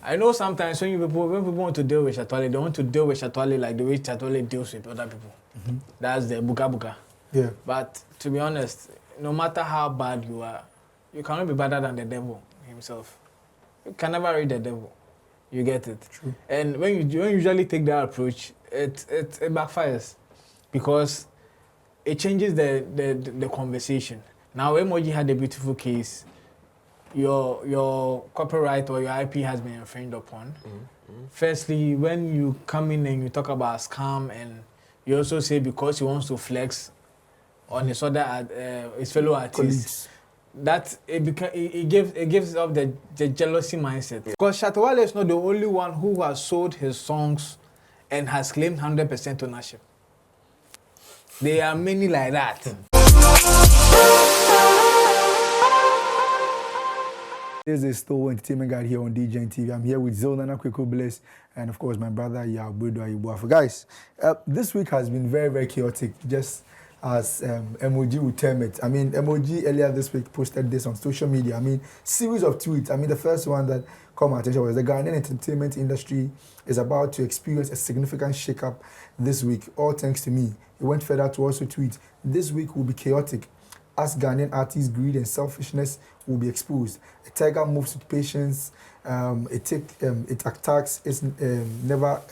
I know sometimes when people want to deal with Shatta Wale, they want to deal with Shatta Wale like the way Shatta Wale deals with other people. That's the buka buka. Yeah. But to be honest, no matter how bad you are, you cannot be better than the devil himself. You can never read the devil. You get it. True. And when you usually take that approach, it backfires because it changes the conversation. Now, MOG had a beautiful case. Your copyright or your IP has been infringed upon. Firstly, when you come in and you talk about scam, and you also say because he wants to flex on his other his fellow artists, Colleagues. that it gives up the jealousy mindset. Because Shatta Wale is not the only one who has sold his songs and has claimed 100% ownership. There are many like that. This is Stowe Entertainment Guide here on DJN TV. I'm here with Zolnana Kweko Bliss and, of course, my brother Yabudu Ayibuafu. Guys, this week has been very, very chaotic, just as MOG would term it. I mean, MOG earlier this week posted this on social media. I mean, series of tweets. I mean, the first one that caught my attention was the Ghanaian entertainment industry is about to experience a significant shakeup this week, all thanks to me. He went further to also tweet, this week will be chaotic, as Ghanaian artists' greed and selfishness will be exposed. A tiger moves with patience, it attacks, it's never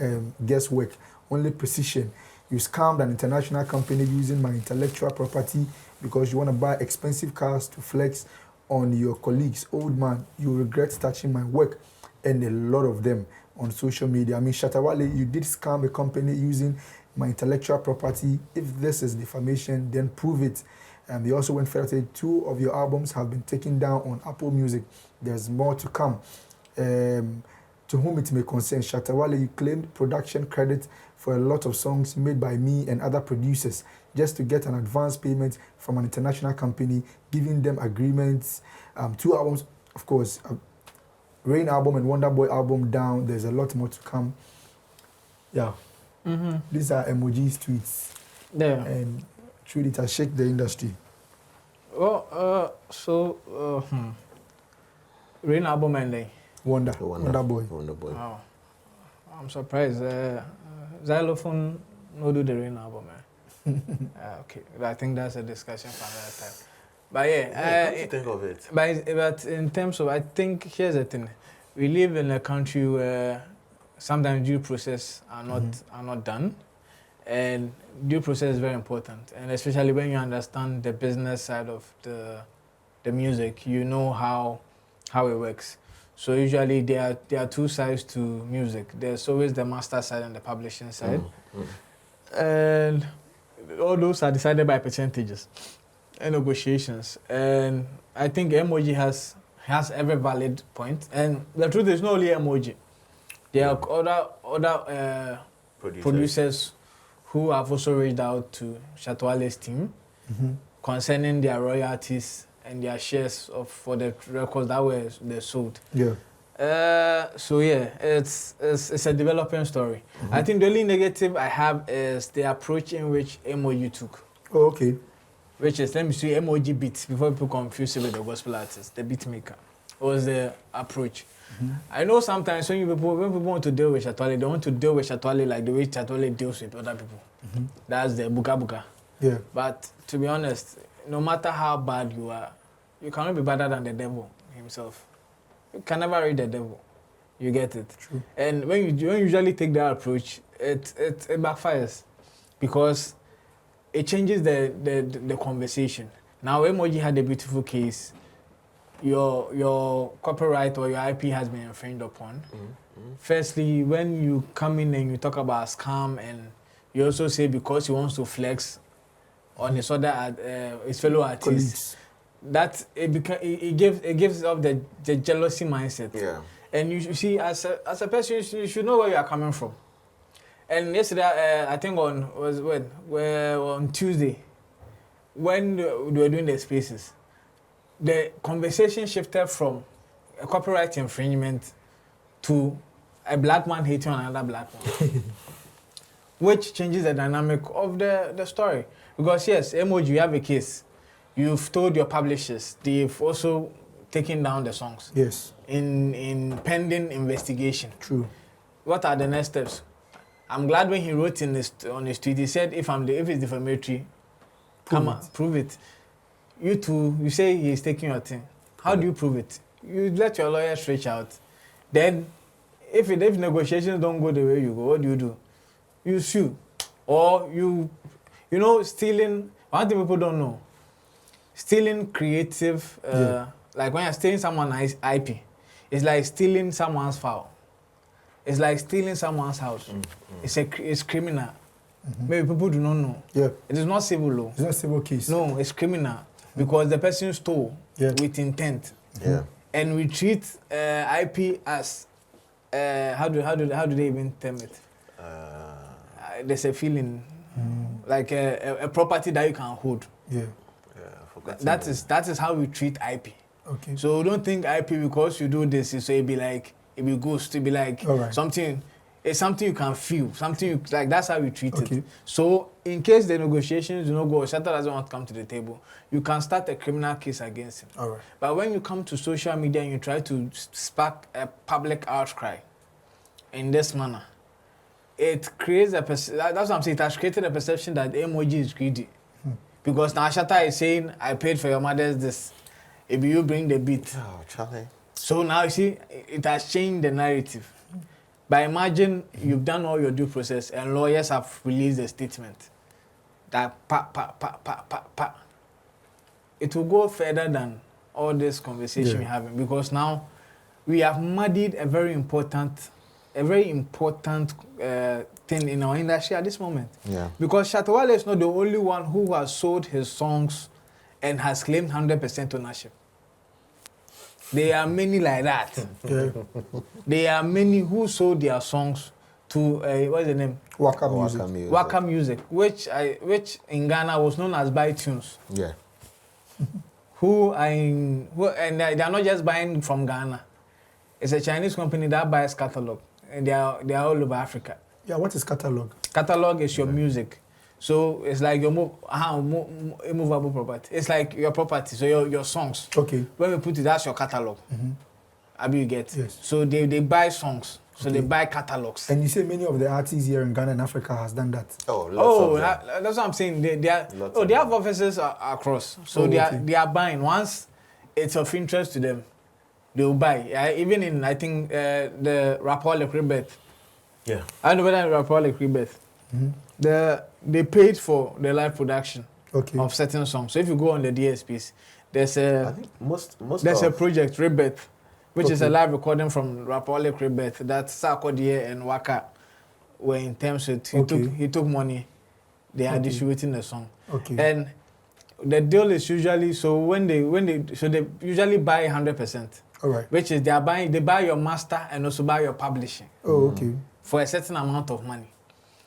guesswork, only precision. You scammed an international company using my intellectual property because you want to buy expensive cars to flex on your colleagues. Old man, you regret touching my work, and a lot of them on social media. I mean, Shatta Wale, you did scam a company using my intellectual property. If this is defamation, then prove it. And they also went further to say 2 of your albums have been taken down on Apple Music. There's more to come. To whom it may concern, Shatta Wale, you claimed production credit for a lot of songs made by me and other producers just to get an advance payment from an international company, giving them agreements. 2 albums, of course, Rain album and Wonder Boy album down. There's a lot more to come. Yeah. These are MOG's tweets. Yeah. And truly, it has shaken the industry. Well, Rain album and Wonder Boy. Wow. I'm surprised. Xylophone no do the Rain album, man. Okay, I think that's a discussion for another time. But yeah, what do you think of it? But in terms of, I think here's the thing: we live in a country where sometimes due process are not done, and due process is very important, and especially when you understand the business side of the music, you know how it works. So usually there are 2 sides to music. There's always the master side and the publishing side, and all those are decided by percentages and negotiations. And I think MOG has every valid point. And the truth is not only MOG. There are other producers who have also reached out to Shatta Wale's team concerning their royalties and their shares for the records that they sold. Yeah. So yeah, it's a developing story. I think the only negative I have is the approach in which MOG took. Oh, okay. Which is, let me see, MOG Beatz, before people confuse it with the gospel artist, the beat maker, was the approach. I know sometimes when people want to deal with Shatta Wale, they want to deal with Shatta Wale like the way Shatta Wale deals with other people. That's the buka buka. Yeah. But to be honest, no matter how bad you are, you cannot be better than the devil himself. You can never read the devil. You get it. True. And when you usually take that approach, it backfires because it changes the conversation. Now, MOG had a beautiful case. Your copyright or your IP has been infringed upon. Firstly, when you come in and you talk about scam, and you also say because he wants to flex on his other his fellow artists, Colleagues. that it gives up the jealousy mindset. Yeah. And you see, as a person, you should know where you are coming from. And yesterday, I think on Tuesday, when they were doing the spaces, the conversation shifted from a copyright infringement to a black man hating on another black man, which changes the dynamic of the story. Because yes, MOG, you have a case. You've told your publishers. They've also taking down the songs. Yes. In pending investigation. True. What are the next steps? I'm glad when he wrote on his tweet, he said, if it's defamatory, prove it. You too, you say he's taking your thing. How do you prove it? You let your lawyer stretch out. Then, if negotiations don't go the way you go, what do? You sue. Or stealing, one thing people don't know, stealing creative, like when you're stealing someone's IP, it's like stealing someone's file. It's like stealing someone's house. It's criminal. Maybe people do not know. Yeah. It is not civil law. It's not civil case. No, it's criminal because the person stole with intent. Yeah. And we treat IP as how do they even term it? There's a feeling like a property that you can hold. Yeah. That is how we treat IP. Okay. So don't think IP because you do this, so it be ghost, it be like something. It's something you can feel, that's how we treat it. So in case the negotiations do not go, Shatta doesn't want to come to the table, you can start a criminal case against him. All right. But when you come to social media and you try to spark a public outcry in this manner, it creates that's what I'm saying, it has created a perception that MOG is greedy. Because now Shatta is saying, I paid for your mother's this, if you bring the beat. Oh, Charlie. So now you see, it has changed the narrative. But imagine you've done all your due process and lawyers have released a statement that it will go further than all this conversation we're having, because now we have muddied a very important thing in our industry at this moment. Yeah. Because Shatta Wale is not the only one who has sold his songs and has claimed 100% ownership. There are many like that. There are many who sold their songs to what's the name? Waka Music. Waka Music, which in Ghana was known as Buy Tunes. Yeah. And they are not just buying from Ghana. It's a Chinese company that buys catalog, and they are all over Africa. Yeah. What is catalog? Catalog is your music. So it's like your immovable property. It's like your property, so your songs. Okay. When we put it, that's your catalog. You get. Yes. So they buy songs. So they buy catalogs. And you say many of the artists here in Ghana and Africa has done that. That's what I'm saying. They have offices across. So they are buying. Once it's of interest to them, they will buy. Even in, I think, the Rapper Rebirth. Yeah. I don't know whether Rapper Rebirth. They paid for the live production of certain songs. So if you go on the DSPs, there's a project, Rebirth, which is a live recording from Rapper Rebirth that Sarkodie and Waka were in terms with. He took money. They are distributing the song. And the deal is usually they usually buy 100%. All right. Which is they buy your master and also buy your publishing. Oh, okay. For a certain amount of money.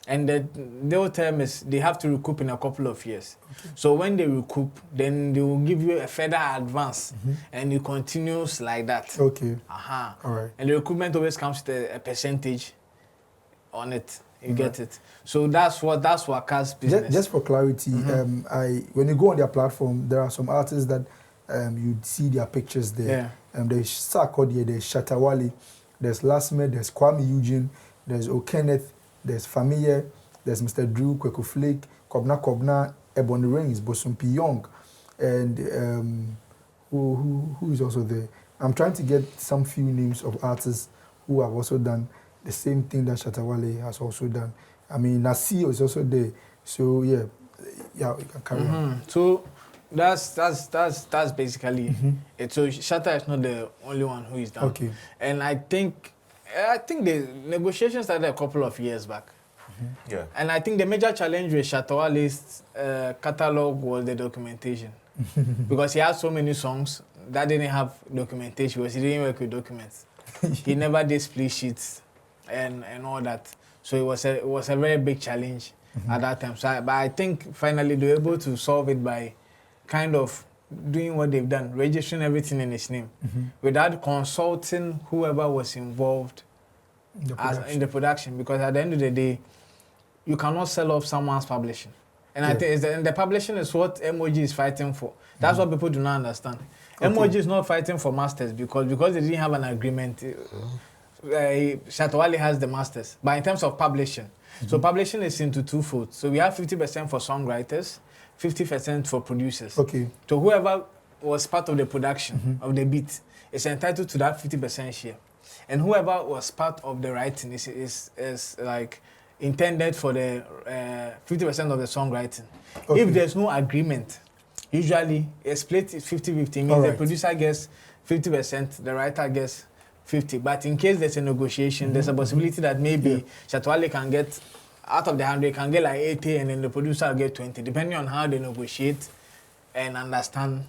And the deal term is they have to recoup in a couple of years. So when they recoup, then they will give you a further advance, and it continues like that. Okay. All right. And the recoupment always comes with a percentage on it. You get it. So that's Waka's business. Just for clarity, when you go on their platform, there are some artists that you see their pictures there. There's Sarkodie, there's Shatta Wale, there's Lasme, there's Kwame Eugene, there's O'Kenneth, there's Familia, there's Mr. Drew, Kweku Flake, Kobna, Ebony Rings, Bosumpi Young, and who is also there. I'm trying to get some few names of artists who have also done the same thing that Shatta Wale has also done. I mean, Nasio is also there. So you can carry on. So that's basically it. So Shatta is not the only one who is done. Okay. And I think the negotiations started a couple of years back. Yeah. And I think the major challenge with Shatta Wale's catalog was the documentation. Because he had so many songs that didn't have documentation, because he didn't work with documents. He never did split sheets and all that. So it was a very big challenge at that time. But I think finally they were able to solve it by kind of doing what they've done, registering everything in his name, without consulting whoever was involved in the production. Because at the end of the day, you cannot sell off someone's publishing. And I think the publishing is what MOG is fighting for. That's what people do not understand. MOG is not fighting for masters because they didn't have an agreement. Shatta Wale has the masters, but in terms of publishing, so publishing is into two folds. So we have 50% for songwriters, 50% for producers. Okay. So whoever was part of the production of the beat is entitled to that 50% share, and whoever was part of the writing is like intended for the 50% of the songwriting. Okay. If there's no agreement, usually a split is 50-50. Means the producer gets 50%, the writer gets 50. But in case there's a negotiation, there's a possibility that maybe Shatta Wale can get out of the 100, can get like 80, and then the producer will get 20, depending on how they negotiate and understand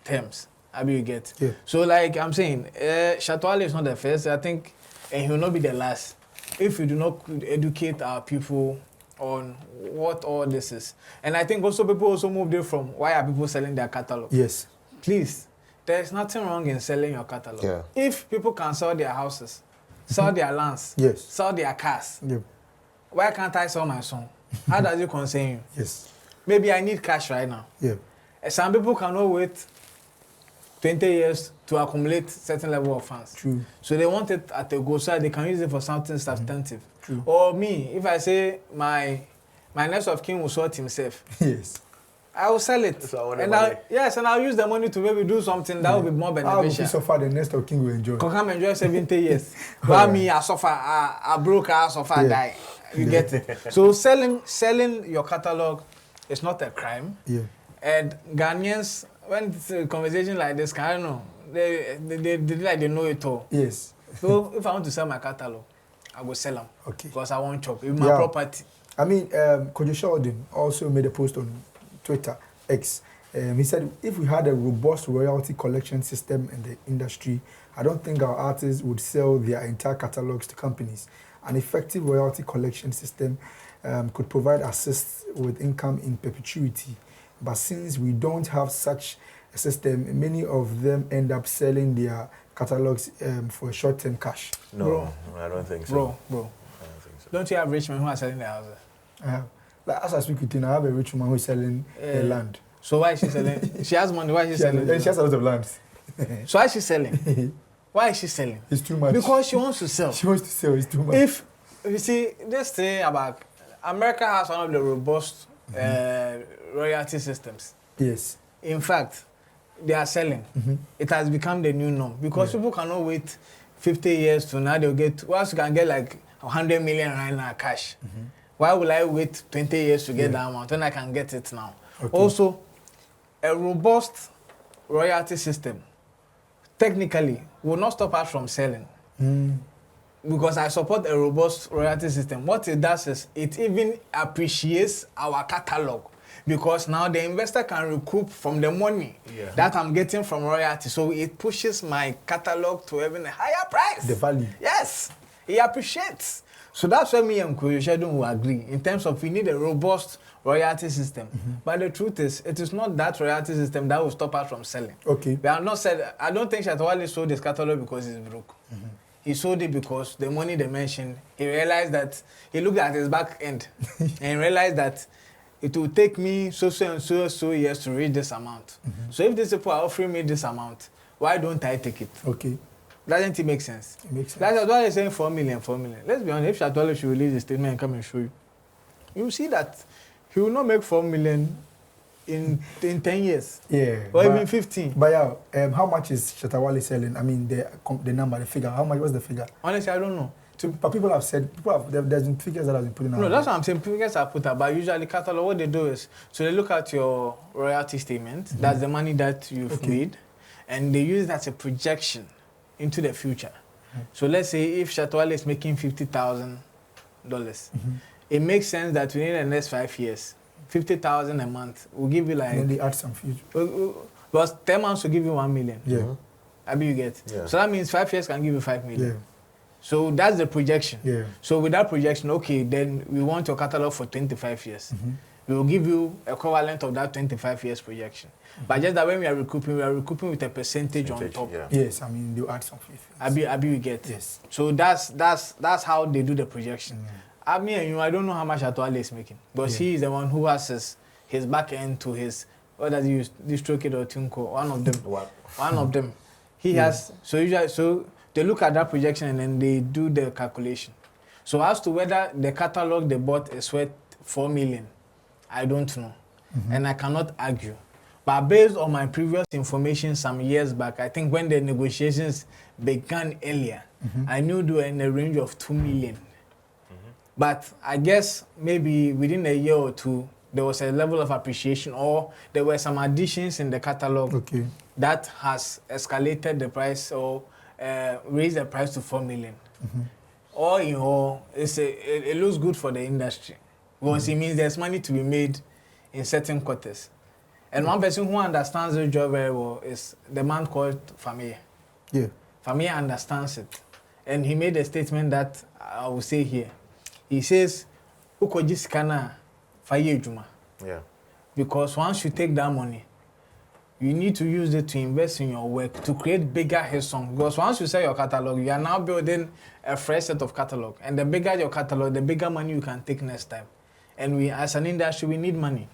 terms. How do you get? Yeah. So like I'm saying, Shatta Wale is not the first. I think, and he will not be the last. If we do not educate our people on what all this is. And I think also people also moved it from why are people selling their catalog? Yes. Please, there's nothing wrong in selling your catalog. Yeah. If people can sell their houses, sell their lands, Yes. sell their cars, Yep. why can't I sell my song? How does it concern you? Yes. Maybe I need cash right now. Yeah. Some people cannot wait 20 years to accumulate certain level of funds. True. So they want it at a go so they can use it for something substantive. True. Or me, if I say my next of kin will sort himself, Yes. I will sell it. So And I'll use the money to maybe do something that will be more How will beneficial. you suffer the next of king will enjoy? Can come enjoy 70 years. While me, I suffer, I broke, I suffer, die. You get it. So selling your catalog is not a crime. Yeah. And Ghanaians, when it's a conversation like this, I don't know, they like they know it all. Yes. So if I want to sell my catalog, I will sell them. Okay. Because I want chop. It's my property. I mean, Kojo Sheldon also made a post on Twitter, X. He said, if we had a robust royalty collection system in the industry, I don't think our artists would sell their entire catalogs to companies. An effective royalty collection system could provide assist with income in perpetuity. But since we don't have such a system, many of them end up selling their catalogs for short-term cash. No, Bro. I don't think so. Bro. I don't think so. Don't you have rich men who are selling their houses? I have. Like, as I speak with you, I have a rich woman who is selling her land. So why is she selling? She has money. Why is she selling? And she has a lot of land. So why is she selling? Why is she selling? It's too much. Because she wants to sell. She wants to sell. It's too much. If you see this thing about America has one of the robust royalty systems. Yes. In fact, they are selling. It has become the new norm because people cannot wait 50 years to now they'll get. Once you can get like 100 million right now cash. Why will I wait 20 years to get that amount when I can get it now? Okay. Also, a robust royalty system technically will not stop us from selling. Because I support a robust royalty system. What it does is it even appreciates our catalog. Because now the investor can recoup from the money that I'm getting from royalty. So it pushes my catalog to even a higher price. The value. Yes, he appreciates. So that's why me and Kojo Sheldon will agree in terms of we need a robust royalty system. But the truth is, it is not that royalty system that will stop us from selling. Okay. But I'm not said. I don't think Shatta Wale sold his catalog because he's broke. He sold it because the money they mentioned. He realized that he looked at his back end and realized that it will take me so years to reach this amount. So if these people are offering me this amount, why don't I take it? Okay. Doesn't it make sense? It makes sense. That's why they're saying 4 million. Let's be honest, if Shatta Wale should release a statement and come and show you, you see that he will not make 4 million in 10 years. Yeah. Or even 15. But yeah, how much is Shatta Wale selling? I mean, the number, the figure. How much was the figure? Honestly, I don't know. But people have said, there's been figures that have been put in. No, that's what I'm saying. Figures are put up, but usually catalog, what they do is, so they look at your royalty statement, that's the money that you've made, and they use that as a projection into the future. So let's say if Shatta Wale is making $50,000, it makes sense that within the next 5 years, 50,000 a month will give you like. And then they add some future. Because 10 months will give you 1 million. Yeah. I mean, you get. Yeah. So that means 5 years can give you 5 million. Yeah. So that's the projection. Yeah. So with that projection, okay, then we want your catalog for 25 years. We will give you equivalent of that 25 years projection. But just that when we are recouping with a percentage on top. Yeah. Yes, I mean, they'll add some future. Abi you get. Yes. So that's how they do the projection. Abi and you, I don't know how much Shatta Wale is making. But he is the one who has his back end to his what does he use? DistroKid or Tunco? One of them. What? One of them. He has, so usually, so they look at that projection and then they do the calculation. So as to whether the catalog they bought is worth 4 million, I don't know. And I cannot argue. But based on my previous information some years back, I think when the negotiations began earlier, I knew they were in the range of 2 million. But I guess maybe within a year or two, there was a level of appreciation or there were some additions in the catalog that has escalated the price or raised the price to 4 million. All in all, it looks good for the industry because it means there's money to be made in certain quarters. And one person who understands the job very well is the man called Famille. Yeah. Famille understands it. And he made a statement that I will say here. He says, Yeah. because once you take that money, you need to use it to invest in your work, to create bigger hit songs. Because once you sell your catalog, you are now building a fresh set of catalog. And the bigger your catalog, the bigger money you can take next time. And we, as an industry, we need money.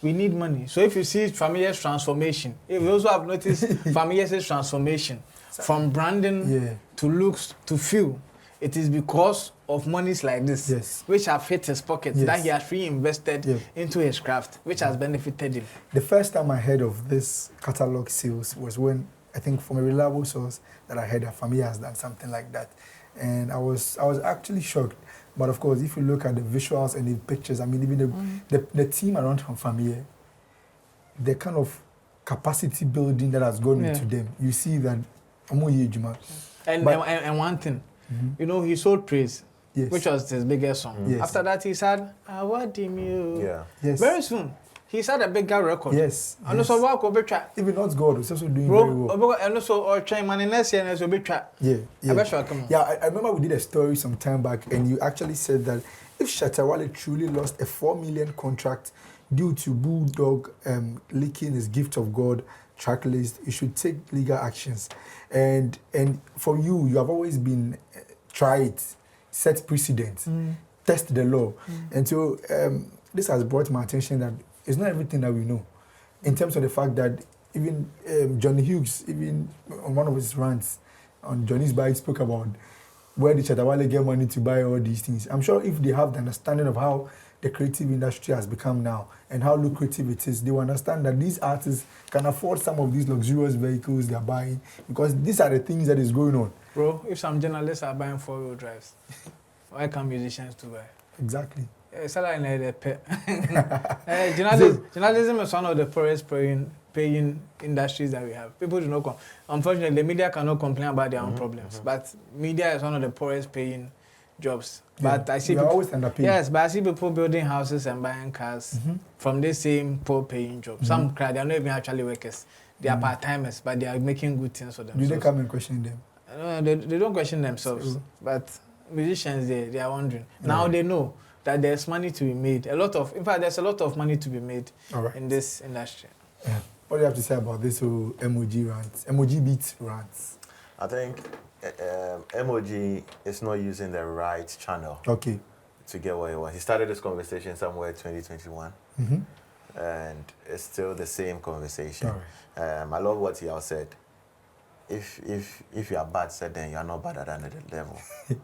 We need money. So if you see Familiar's transformation, if you also have noticed Familiar's transformation from branding to looks to feel, it is because of monies like this, which have hit his pockets, that he has reinvested into his craft, which has benefited him. The first time I heard of this catalog sales was when, I think from a reliable source, that I heard that Familia has done something like that. And I was actually shocked. But of course, if you look at the visuals and the pictures, I mean, even the team around Familia, the kind of capacity building that has gone into them, you see that. And one thing, you know, he sold Praise, which was his biggest song. After that, he said, I want him you. Very soon, he had a bigger record. And also, even Not God was also doing very well. And also, or try man in next year, and so big track. I remember we did a story some time back, and you actually said that if Shatta Wale truly lost a 4 million contract due to Bulldog leaking his Gift of God track list, you should take legal actions. And for you have always been try it, set precedent, test the law. And so this has brought my attention that it's not everything that we know. In terms of the fact that even Johnny Hughes, even on one of his rants on Johnny's Bike, spoke about where did Shatta Wale get money to buy all these things. I'm sure if they have the understanding of how the creative industry has become now and how lucrative it is, they will understand that these artists can afford some of these luxurious vehicles they are buying because these are the things that is going on. Bro, if some journalists are buying 4-wheel drives, why can't musicians to buy? Exactly. Journalism is one of the poorest paying industries that we have. People do not unfortunately, the media cannot complain about their own problems, but media is one of the poorest paying jobs. But I see people, always underpaid. Yes, but I see people building houses and buying cars from the same poor paying job. Some they are not even actually workers. They are part-timers, but they are making good things for themselves. Do they come and question them? They don't question themselves. But musicians, they are wondering. Now they know that there's money to be made. In fact, there's a lot of money to be made in this industry. What do you have to say about this whole MOG Beatz rants? I think MOG is not using the right channel to get what he wants. He started this conversation somewhere in 2021, and it's still the same conversation. I love what he has said. If you are bad, said then you are not better than the devil.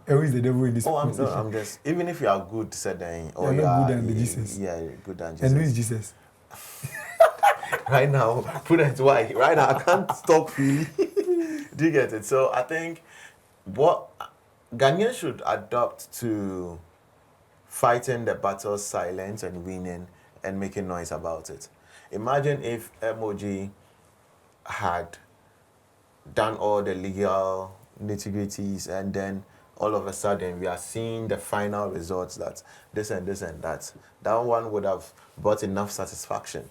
Who is the devil in this? I'm just, even if you are good, said then you are not good than Jesus. Yeah, good than Jesus. And who is Jesus? Right now, Prudence, why? Right now, I can't talk freely. Do you get it? So I think what Ghanaians should adopt to fighting the battle silent and winning and making noise about it. Imagine if MOG had done all the legal nitty-gritties and then all of a sudden we are seeing the final results that this and this and that. That one would have brought enough satisfaction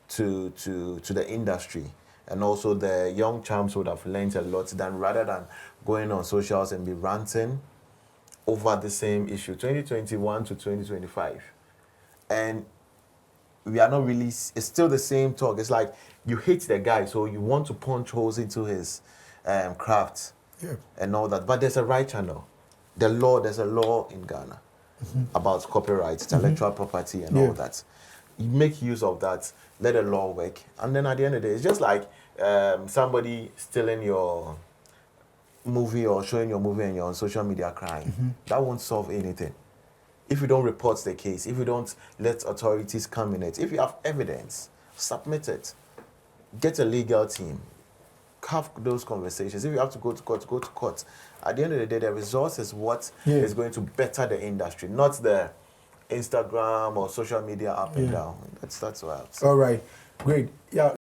to the industry. And also the young champs would have learned a lot than rather than going on socials and be ranting over the same issue, 2021 to 2025. And we are not really, it's still the same talk. It's like you hate the guy, so you want to punch holes into his craft and all that. But there's a right channel. There's a law in Ghana about copyright, intellectual property and all that. You make use of that, let the law work, and then at the end of the day, it's just like somebody stealing your movie or showing your movie and you're on social media crying. That won't solve anything. If you don't report the case, if you don't let authorities come in it, if you have evidence, submit it. Get a legal team. Have those conversations. If you have to go to court, go to court. At the end of the day, the result is what is going to better the industry, not the Instagram or social media up and down. That's what I have to say. All right, great. Yeah.